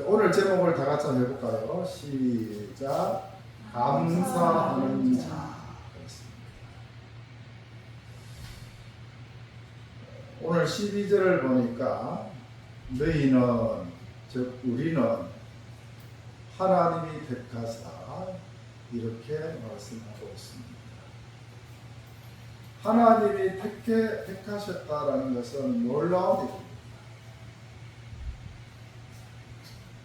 자, 오늘 제목을 다 같이 한번 해볼까요? 시작. 감사하는 자. 오늘 12절을 보니까 너희는, 즉 우리는 하나님이 택하사, 이렇게 말씀하고 있습니다. 하나님이 택하셨다라는 것은 놀라운 일입니다.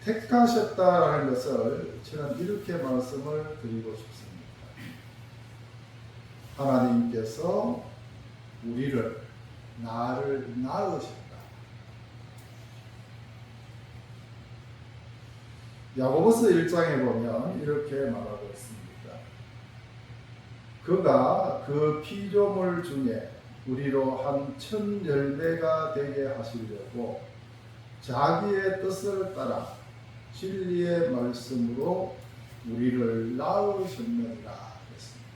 택하셨다라는 것을 저는 이렇게 말씀을 드리고 싶습니다. 하나님께서 나를 낳으셨다. 야고보서 1장에 보면 이렇게 말하고 있습니다. 그가 그 피조물 중에 우리로 한 천 열매가 되게 하시려고 자기의 뜻을 따라 진리의 말씀으로 우리를 낳으셨느니라 했습니다.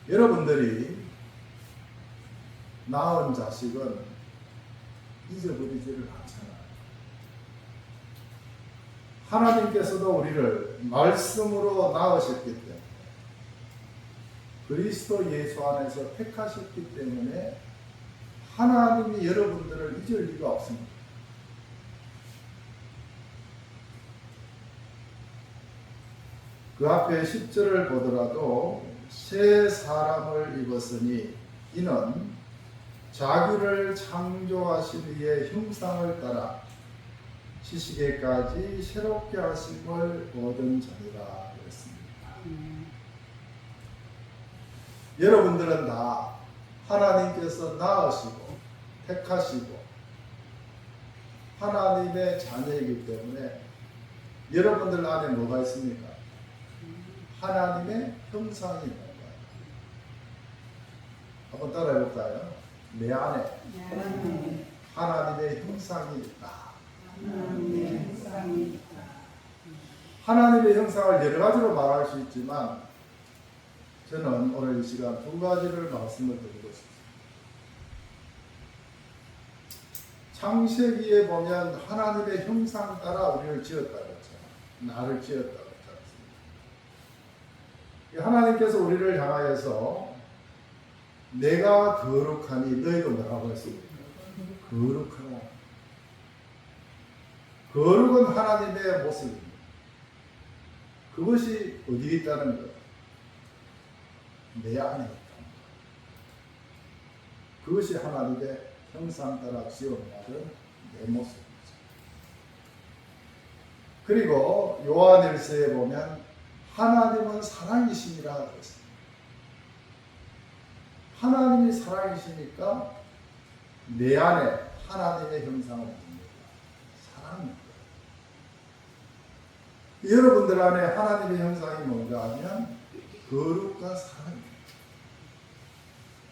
여러분들이 낳은 자식은 잊어버리지를 않잖아요. 하나님께서도 우리를 말씀으로 낳으셨기 때문에, 그리스도 예수 안에서 택하셨기 때문에 하나님이 여러분들을 잊을 리가 없습니다. 그 앞에 10절을 보더라도 새 사람을 입었으니 이는 자기를 창조하신 이의 형상을 따라 시시게까지 새롭게 하심을 얻은 자니라 그랬습니다. 여러분들은 다 하나님께서 낳으시고 택하시고 하나님의 자녀이기 때문에 여러분들 안에 뭐가 있습니까? 하나님의 형상이 있는 거예요. 한번 따라해 볼까요? 내 안에 하나님의 형상이 있다. 하나님의 형상을 여러 가지로 말할 수 있지만 저는 오늘 이 시간 두 가지를 말씀을 드리고 싶습니다. 창세기에 보면 하나님의 형상 따라 우리를 지었다고 했잖아요. 나를 지었다고 했지 않습니까? 하나님께서 우리를 향하여서 내가 거룩하니 너희도 뭐라고 했습니까? 거룩하라. 거룩은 하나님의 모습입니다. 그것이 어디에 있다는 거예요? 내 안에 있다. 그것이 하나님의 형상 따라 지어받은 내 모습이죠. 그리고 요한일서에 보면 하나님은 사랑이시니라 그랬습니다. 하나님이 사랑이시니까 내 안에 하나님의 형상을 봅니다. 사랑입니다. 여러분들 안에 하나님의 형상이 뭔가 하면 거룩과 사랑입니다.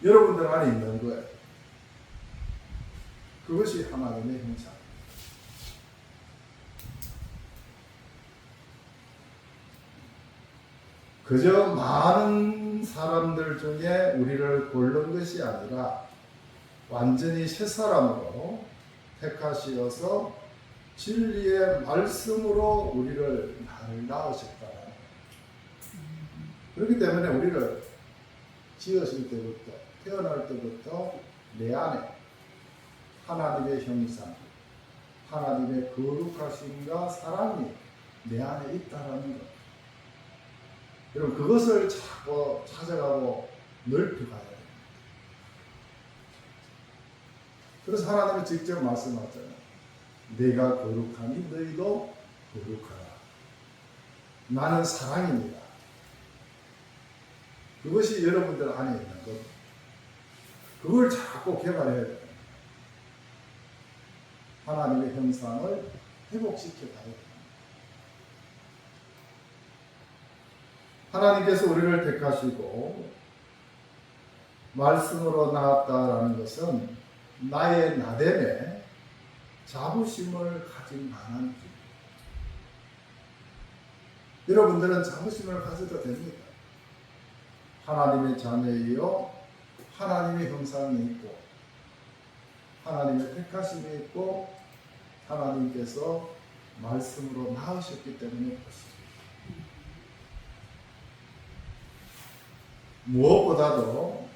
여러분들 안에 있는 거예요. 그것이 하나님의 형상. 그저 많은 사람들 중에 우리를 고른 것이 아니라 완전히 새 사람으로 택하시어서 진리의 말씀으로 나를 낳으셨다. 그렇기 때문에 우리를 지으실 때부터, 태어날 때부터 내 안에 하나님의 형상, 하나님의 거룩하심과 사랑이 내 안에 있다는 것. 여러분, 그것을 자꾸 찾아가고 넓혀가야 됩니다. 그래서 하나님은 직접 말씀하잖아요. 내가 거룩하니 너희도 거룩하라. 나는 사랑입니다. 그것이 여러분들 안에 있는 것. 그걸 자꾸 개발해야 돼요. 하나님의 형상을 회복시켜 가야 돼요. 하나님께서 우리를 택하시고 말씀으로 낳았다라는 것은 나의 나됨에 자부심을 가진 만한 길. 여러분들은 자부심을 가져도 됩니다. 하나님의 자녀이요, 하나님의 형상이 있고 하나님의 택하심이 있고 하나님께서 말씀으로 낳으셨기 때문에 그렇습니다. 무엇보다도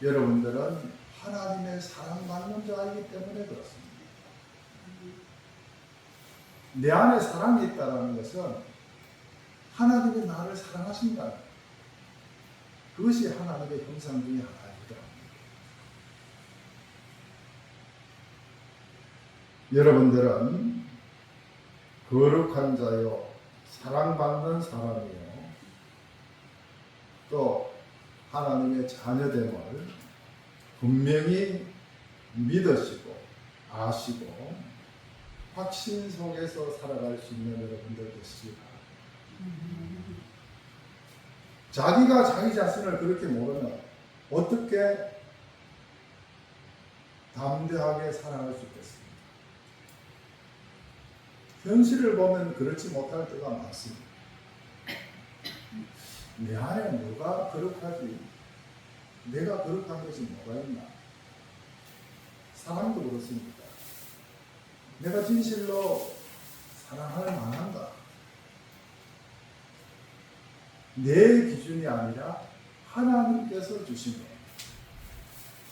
여러분들은 하나님의 사랑받는 자이기 때문에 그렇습니다. 내 안에 사랑이 있다는 것은 하나님이 나를 사랑하신다. 그것이 하나님의 형상 중에 하나입니다. 여러분들은 거룩한 자요, 사랑받는 사람이요, 또 하나님의 자녀됨을 분명히 믿으시고 아시고 확신 속에서 살아갈 수 있는 여러분들 되시기 바랍니다. 자기가 자기 자신을 그렇게 모르면 어떻게 담대하게 살아갈 수 있겠습니까? 현실을 보면 그렇지 못할 때가 많습니다. 내 안에 뭐가 거룩하지? 내가 거룩한 것이 뭐가 있나? 사랑도 그렇습니다. 내가 진실로 사랑할 만한가? 내 기준이 아니라 하나님께서 주신 것,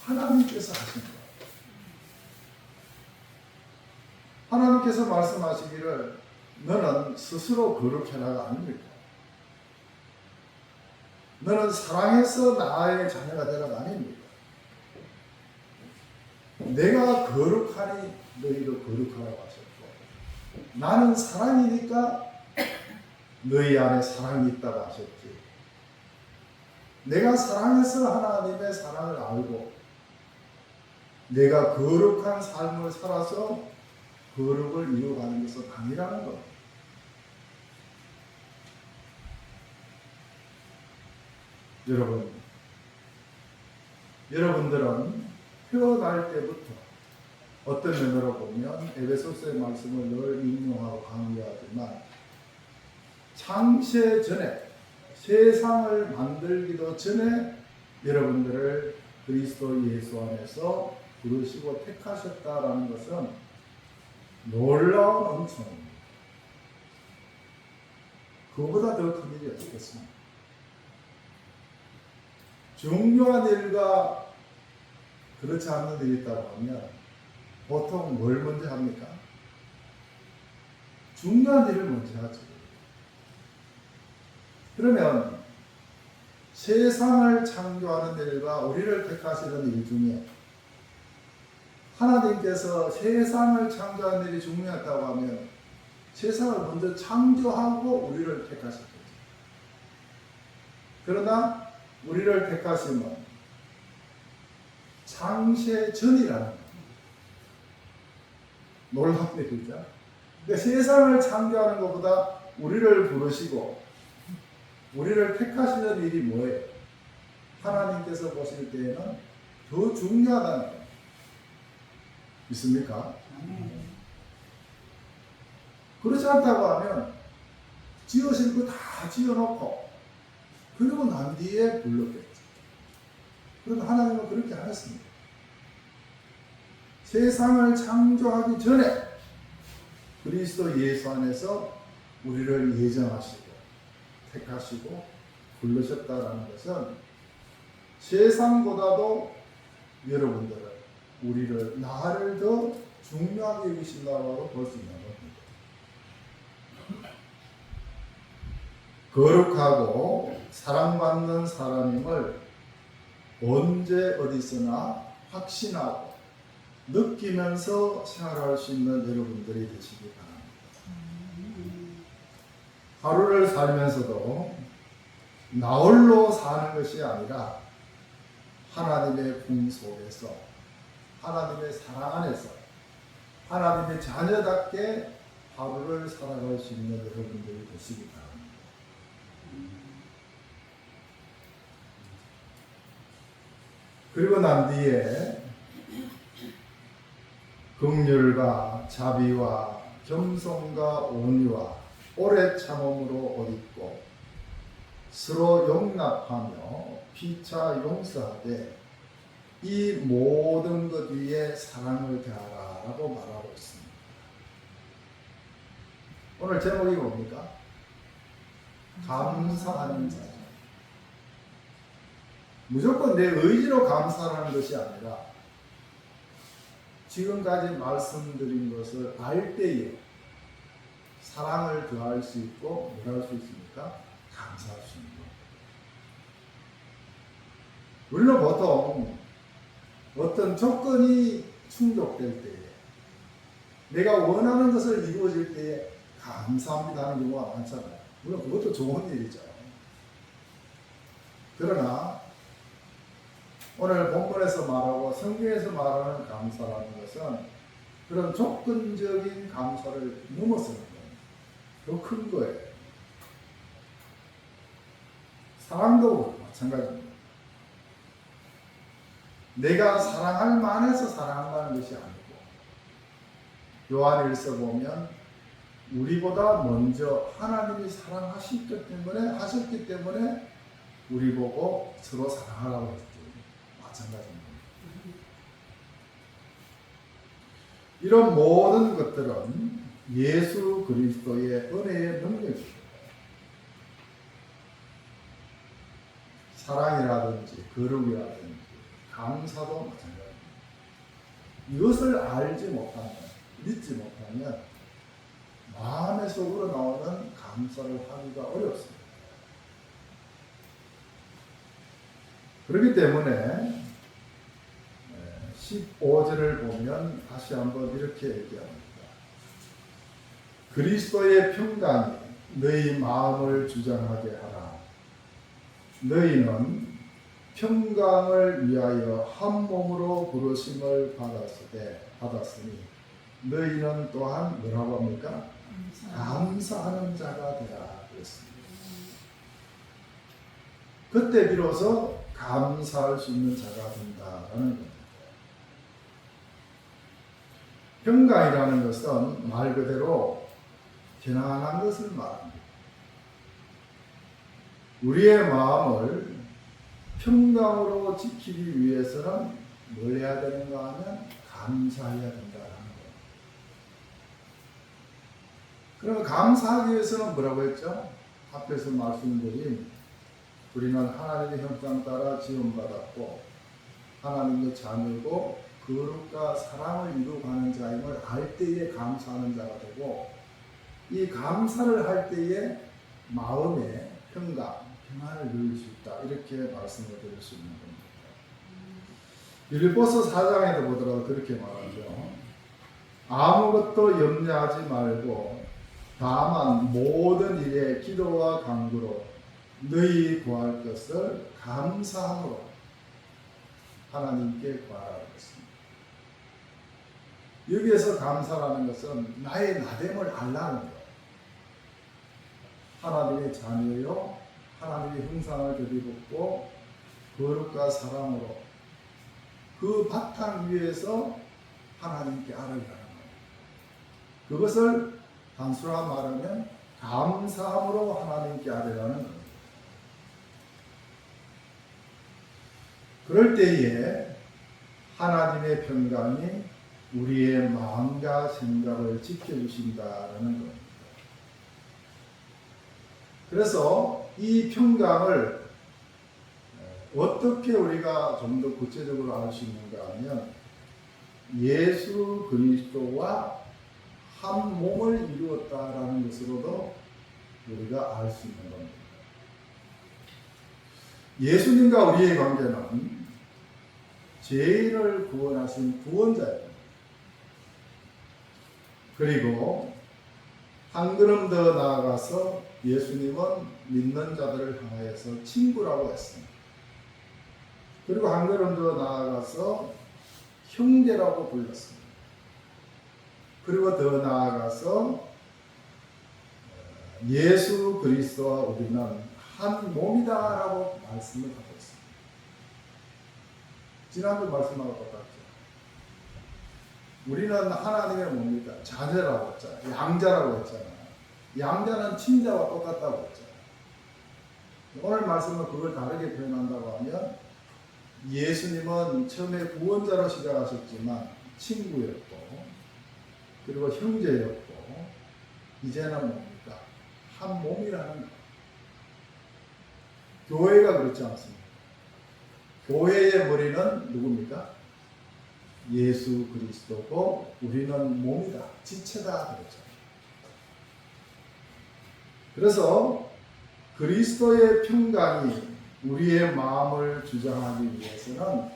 하나님께서 하신 것. 하나님께서 말씀하시기를 너는 스스로 거룩해라가 아닙니까? 너는 사랑해서 나의 자녀가 되라가 아닙니까? 내가 거룩하니 너희도 거룩하라고 하셨고, 나는 사랑이니까 너희 안에 사랑이 있다고 하셨지. 내가 사랑해서 하나님의 사랑을 알고 내가 거룩한 삶을 살아서 거룩을 이루어가는 것은 아니라는 것. 여러분들은 태어날 때부터 어떤 면으로 보면 에베소서의 말씀을 늘 인용하고 강조하지만 창세 전에, 세상을 만들기도 전에 여러분들을 그리스도 예수 안에서 부르시고 택하셨다라는 것은 놀라운 은총입니다. 그보다 더 큰 일이 없겠습니다. 중요한 일과 그렇지 않는 일이 있다고 하면 보통 뭘 먼저 합니까? 중요한 일을 먼저 하죠. 그러면 세상을 창조하는 일과 우리를 택하시는 일 중에 하나님께서 세상을 창조하는 일이 중요하다고 하면 세상을 먼저 창조하고 우리를 택하셨겠죠. 그러나 우리를 택하심은 창세 전이라는 겁니다. 놀랍습니다. 그러니까 세상을 창조하는 것보다 우리를 부르시고 우리를 택하시는 일이 뭐예요? 하나님께서 보실 때에는 더 중요하다는 거예요. 믿습니까? 그렇지 않다고 하면 지으실 거 다 지어놓고 그리고 난 뒤에 불렀겠죠. 그런데 하나님은 그렇게 안 했습니다. 세상을 창조하기 전에 그리스도 예수 안에서 우리를 예정하시고 택하시고 부르셨다라는 것은 세상보다도 여러분들은 우리를 나를 더 중요하게 여기신다고 볼 수 있는 겁니다. 거룩하고 사랑받는 사람임을 언제 어디서나 확신하고 느끼면서 생활할 수 있는 여러분들이 되시기 바랍니다. 하루를 살면서도 나 홀로 사는 것이 아니라 하나님의 품 속에서 하나님의 사랑 안에서 하나님의 자녀답게 하루를 살아갈 수 있는 여러분들이 되시기 바랍니다. 그리고 난 뒤에 긍휼과 자비와 겸손과 온유와 오래 참음으로 옷 입고 서로 용납하며 피차 용서하되 이 모든 것 위에 사랑을 더하라 라고 말하고 있습니다. 오늘 제목이 뭡니까? 감사하는 자. 무조건 내 의지로 감사하는 것이 아니라 지금까지 말씀드린 것을 알 때에 사랑을 더할 수 있고 뭘 할 수 있습니까? 감사할 수 있는 것. 우리는 보통 어떤 조건이 충족될 때에 내가 원하는 것을 이루어질 때에 감사합니다 하는 경우가 많잖아요. 물론 그것도 좋은 일이죠. 그러나 오늘 본문에서 말하고 성경에서 말하는 감사라는 것은 그런 조건적인 감사를 넘어서는 거예요. 더 큰 거예요. 사랑도 마찬가지입니다. 내가 사랑할 만해서 사랑한다는 것이 아니고 요한일서 보면 우리보다 먼저 하나님이 사랑하셨기 때문에 우리 보고 서로 사랑하라고 했죠. 마찬가지입니다. 이런 모든 것들은 예수 그리스도의 은혜의 능력입니다. 사랑이라든지 거룩이라든지 감사도 마찬가지입니다. 이것을 알지 못하면, 믿지 못하면 마음의 속으로 나오는 감사를 하기가 어렵습니다. 그렇기 때문에 15절을 보면 다시 한번 이렇게 얘기합니다. 그리스도의 평강이 너희 마음을 주장하게 하라. 너희는 평강을 위하여 한 몸으로 부르심을 받았으니 너희는 또한 뭐라고 합니까? 감사하는 자가 되라 그랬습니다. 그때 비로소 감사할 수 있는 자가 된다라는 겁니다. 평강이라는 것은 말 그대로 편안한 것을 말합니다. 우리의 마음을 평강으로 지키기 위해서는 뭘 해야 되는가 하면 감사해야 된다는 거예요. 그러면 감사하기 위해서는 뭐라고 했죠? 앞에서 말씀드린 우리는 하나님의 형상 따라 지음받았고 하나님의 자녀고 거룩과 사랑을 이루어가는 자임을 알 때에 감사하는 자가 되고 이 감사를 할 때에 마음에 평안을 누릴 수 있다. 이렇게 말씀을 드릴 수 있는 겁니다. 빌립보서 4장에도 보더라도 그렇게 말하죠. 아무것도 염려하지 말고 다만 모든 일에 기도와 간구로 너희 구할 것을 감사함으로 하나님께 구하라고 했습니다. 여기에서 감사라는 것은 나의 나됨을 알라는 거예요. 하나님의 자녀요, 하나님의 형상을 드리고 거룩과 사랑으로 그 바탕 위에서 하나님께 아뢰라는 거예요. 그것을 단순한 말하면 감사함으로 하나님께 아뢰라는 겁니다. 그럴 때에 하나님의 평강이 우리의 마음과 생각을 지켜주신다라는 겁니다. 그래서 이 평강을 어떻게 우리가 좀 더 구체적으로 알 수 있는가 하면 예수 그리스도와 한 몸을 이루었다라는 것으로도 우리가 알 수 있는 겁니다. 예수님과 우리의 관계는 죄인을 구원하신 구원자입니다. 그리고 한 걸음 더 나아가서 예수님은 믿는 자들을 향하여서 친구라고 했습니다. 그리고 한 걸음 더 나아가서 형제라고 불렀습니다. 그리고 더 나아가서 예수 그리스도와 우리는 한 몸이다라고 말씀을 하고 있습니다. 지난주 말씀하고 똑같죠. 우리는 하나님의 뭡니까? 자녀라고 했잖아요. 양자라고 했잖아요. 양자는 친자와 똑같다고 했잖아요. 오늘 말씀은 그걸 다르게 표현한다고 하면 예수님은 처음에 구원자로 시작하셨지만 친구였고 그리고 형제였고 이제는 뭡니까? 한 몸이라는 것. 교회가 그렇지 않습니까? 교회의 머리는 누굽니까? 예수 그리스도고 우리는 몸이다, 지체다 그랬죠. 그래서 그리스도의 평강이 우리의 마음을 주장하기 위해서는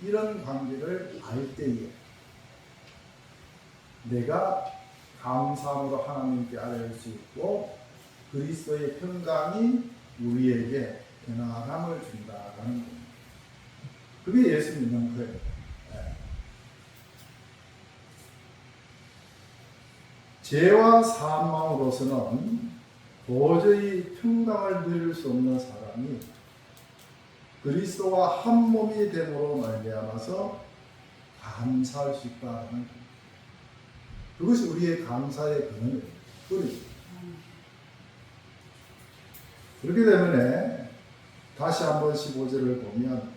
이런 관계를 알 때에 내가 감사함으로 하나님께 아뢰을 수 있고 그리스도의 평강이 우리에게 편안함을 준다라는 겁니다. 그게 예수 믿는 거예요. 죄와 사망으로서는 도저히 평강을 누릴 수 없는 사람이 그리스도와 한 몸이 됨으로 말미암아서 감사할 수 있다는 겁니다. 그것이 우리의 감사의 근원이에요. 그렇기 때문에 다시 한번 15절을 보면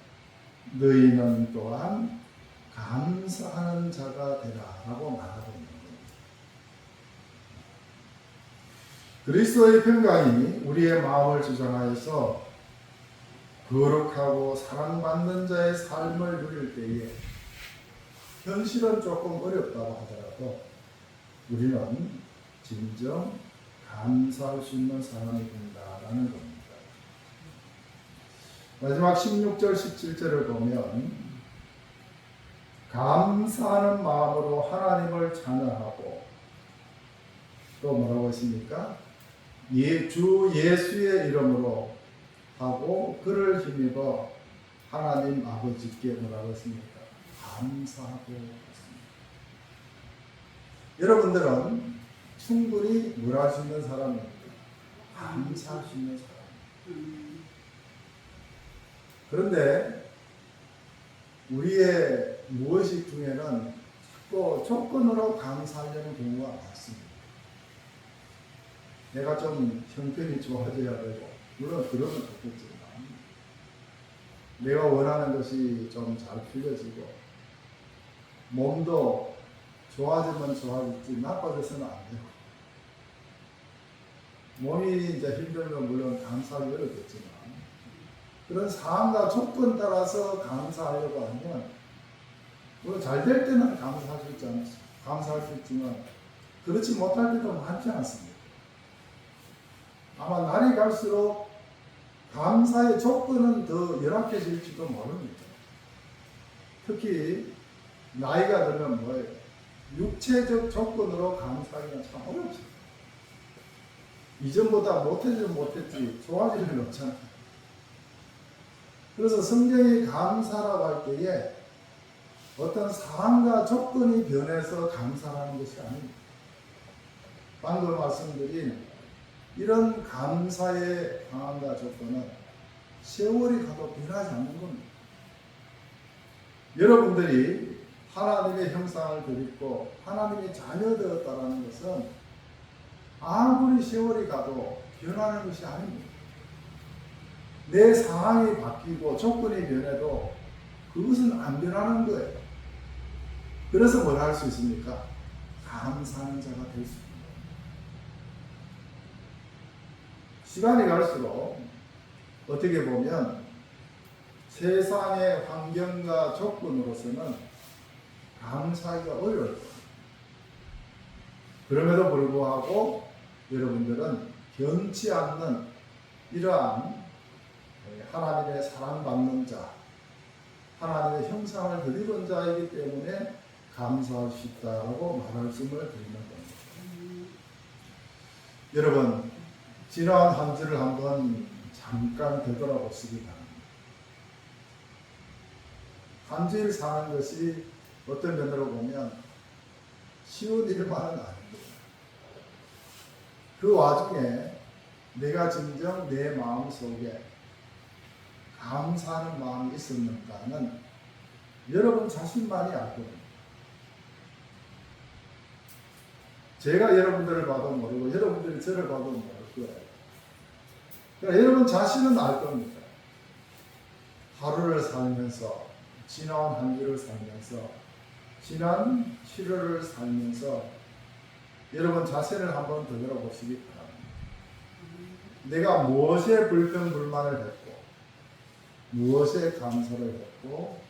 너희는 또한 감사하는 자가 되라 라고 말하고 있는 겁니다. 그리스도의 평강이 우리의 마음을 주장하여서 거룩하고 사랑받는 자의 삶을 누릴 때에 현실은 조금 어렵다고 하더라도 우리는 진정 감사할 수 있는 사람이 된다라는 겁니다. 마지막 16절 17절을 보면 감사하는 마음으로 하나님을 찬양하고 또 뭐라고 했습니까? 주 예수의 이름으로 하고 그를 힘입어 하나님 아버지께 뭐라고 했습니까? 감사하고 있습니다. 여러분들은 충분히 뭘 할 수 있는 사람입니다. 감사할 수 있는 사람. 그런데 우리의 무의식 중에는 또 조건으로 감사하려는 경우가 많습니다. 내가 좀 형편이 좋아져야 되고 물론 그러면 좋겠지만 내가 원하는 것이 좀 잘 풀려지고 몸도 좋아지면 좋아지지 나빠져서는 안 되고 몸이 이제 힘들면 물론 감사하기 어렵겠지만 그런 상황과 조건 따라서 감사하려고 하면 물론 잘 될 때는 감사할 수 있지만 그렇지 못할 때도 많지 않습니다. 아마 날이 갈수록 감사의 조건은 더 열악해질지도 모릅니다. 특히 나이가 들면 뭐예요? 육체적 조건으로 감사하기는 참 어렵습니다. 이전보다 못했지 좋아질 일은 없잖아요. 그래서 성경이 감사라고 할 때에 어떤 상황과 조건이 변해서 감사하는 것이 아닙니다. 방금 말씀드린 이런 감사의 상황과 조건은 세월이 가도 변하지 않는 겁니다. 여러분들이 하나님의 형상을 드리고 하나님의 자녀 되었다는 것은 아무리 세월이 가도 변하는 것이 아닙니다. 내 상황이 바뀌고 조건이 변해도 그것은 안 변하는 거예요. 그래서 뭘 할 수 있습니까? 감사하는 자가 될 수 있습니다. 시간이 갈수록 어떻게 보면 세상의 환경과 조건으로서는 감사하기가 어려울 겁니다. 그럼에도 불구하고 여러분들은 변치 않는 이러한 하나님의 사랑받는 자, 하나님의 형상을 드리는 자이기 때문에 감사할 수 있다고 말씀을 드리는 겁니다. 여러분, 지난 한 주를 한번 잠깐 되돌아보시기 바랍니다. 한 주일 사는 것이 어떤 면으로 보면 쉬운 일만은 아닙니다. 그 와중에 내가 진정 내 마음속에 감사하는 마음이 있었는가는 여러분 자신만이 알 겁니다. 제가 여러분들을 봐도 모르고 여러분들이 저를 봐도 모를 거예요. 그러니까 여러분 자신은 알 겁니다. 하루를 살면서 지나온 한 주를 살면서 지난 7월을 살면서 여러분 자신을 한번 되돌아보시기 바랍니다. 내가 무엇에 불평불만을 했고 무엇에 감사를 했고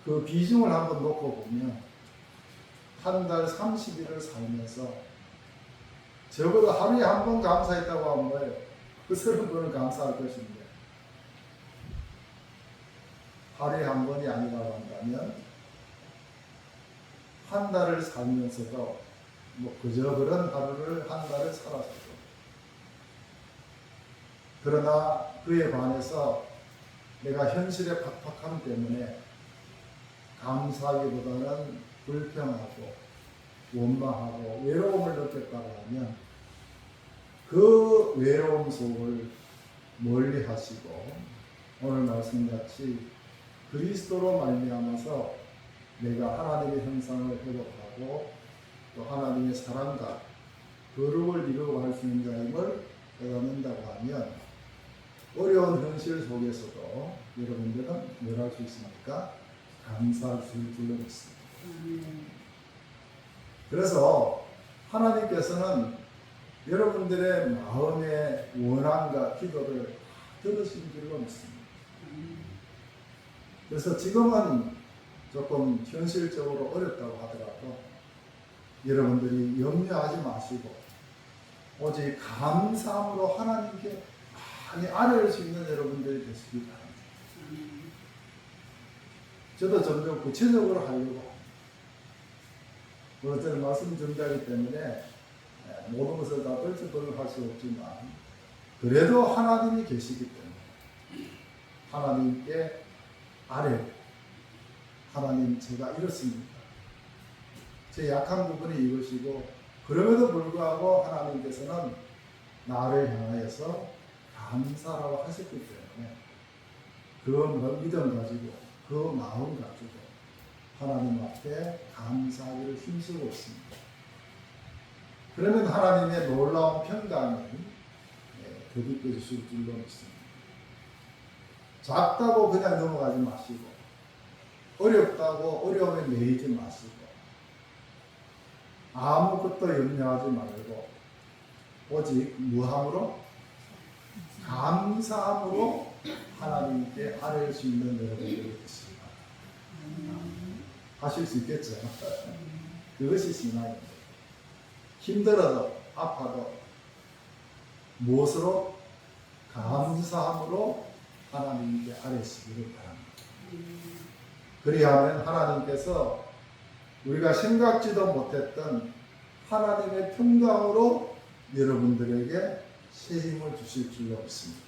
그 비중을 한번 놓고 보면 한 달 30일을 살면서 적어도 하루에 한 번 감사했다고 하면 뭐예요? 그 30번은 감사할 것인데 하루에 한 번이 아니라고 한다면 한 달을 살면서도 뭐 그저 그런 하루를 한 달을 살았어도 그러나 그에 반해서 내가 현실의 팍팍함 때문에 감사하기보다는 불평하고 원망하고 외로움을 느꼈다고 하면 그 외로움 속을 멀리 하시고 오늘 말씀같이 그리스도로 말미암아서 내가 하나님의 형상을 회복하고 또 하나님의 사랑과 거룩을 이루고 갈 수 있는 자임을 깨닫는다고 하면 어려운 현실 속에서도 여러분들은 뭘 할 수 있습니까? 감사할 수 줄로 믿습니다. 그래서 하나님께서는 여러분들의 마음의 원함과 기도를 들으신 줄로 믿습니다. 그래서 지금은 조금 현실적으로 어렵다고 하더라도 여러분들이 염려하지 마시고 오직 감사함으로 하나님께 많이 아뢰을 수 있는 여러분들이 되시기 바랍니다. 저도 점점 구체적으로 하려고 오늘 저는 말씀 준비하기 때문에 모든 것을 다 뻘쩍뻘쩍 할 수 없지만 그래도 하나님이 계시기 때문에 하나님께 아뢰고 하나님 제가 이렇습니다. 제 약한 부분이 이것이고 그럼에도 불구하고 하나님께서는 나를 향하여서 감사라고 하셨기 때문에 그 믿음 가지고 그 마음 가지고 하나님 앞에 감사하기를 힘쓰고 있습니다. 그러면 하나님의 놀라운 평강이 덧입혀 주실 줄로 믿습니다. 작다고 그냥 넘어가지 마시고 어렵다고 어려움에 매이지 마시고 아무것도 염려하지 말고 오직 무함으로 감사함으로 하나님께 아뢰을 수 있는 여러분들이 되십니다. 하실 수 있겠죠? 그것이 신앙입니다. 힘들어도 아파도 무엇으로? 감사함으로 하나님께 아뢰시기를 바랍니다. 그리하면 하나님께서 우리가 생각지도 못했던 하나님의 평강으로 여러분들에게 새 힘을 주실 줄로 믿습니다.